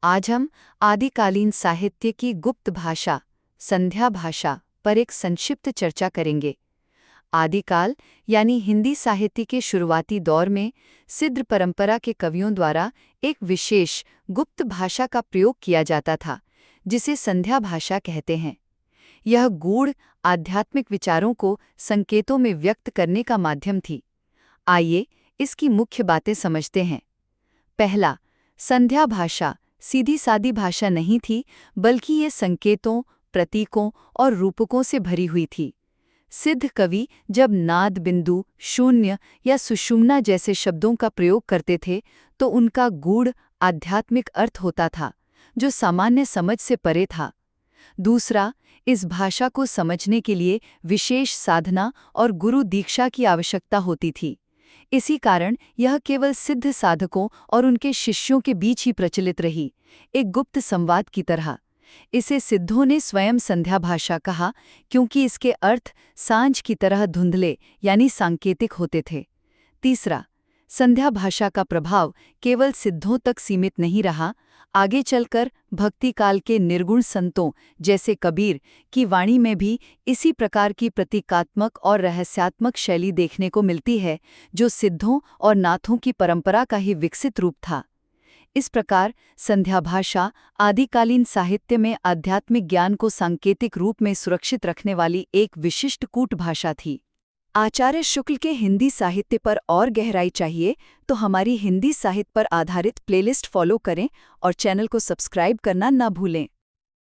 आज हम आदिकालीन साहित्य की गुप्त भाषा, संध्या भाषा पर एक संक्षिप्त चर्चा करेंगे। आदिकाल यानी हिंदी साहित्य के शुरुआती दौर में सिद्ध परंपरा के कवियों द्वारा एक विशेष गुप्त भाषा का प्रयोग किया जाता था, जिसे संध्या भाषा कहते हैं। यह गूढ़ आध्यात्मिक विचारों को संकेतों में व्यक्त करने का माध्यम थी। आइए इसकी मुख्य बातें समझते हैं। पहला, संध्या भाषा सीधी सादी भाषा नहीं थी, बल्कि ये संकेतों, प्रतीकों और रूपकों से भरी हुई थी। सिद्ध कवि जब नाद बिंदु, शून्य या सुषुम्ना जैसे शब्दों का प्रयोग करते थे, तो उनका गूढ़ आध्यात्मिक अर्थ होता था, जो सामान्य समझ से परे था। दूसरा, इस भाषा को समझने के लिए विशेष साधना और गुरु दीक्षा की आवश्यकता होती थी। इसी कारण यह केवल सिद्ध साधकों और उनके शिष्यों के बीच ही प्रचलित रही, एक गुप्त संवाद की तरह। इसे सिद्धों ने स्वयं संध्या भाषा कहा, क्योंकि इसके अर्थ सांझ की तरह धुंधले यानी सांकेतिक होते थे। तीसरा, संध्या भाषा का प्रभाव केवल सिद्धों तक सीमित नहीं रहा। आगे चलकर भक्ति काल के निर्गुण संतों जैसे कबीर की वाणी में भी इसी प्रकार की प्रतीकात्मक और रहस्यात्मक शैली देखने को मिलती है, जो सिद्धों और नाथों की परंपरा का ही विकसित रूप था। इस प्रकार संध्या भाषा आदिकालीन साहित्य में आध्यात्मिक ज्ञान को सांकेतिक रूप में सुरक्षित रखने वाली एक विशिष्ट कूट भाषा थी। आचार्य शुक्ल के हिंदी साहित्य पर और गहराई चाहिए तो हमारी हिंदी साहित्य पर आधारित प्लेलिस्ट फॉलो करें और चैनल को सब्सक्राइब करना न भूलें।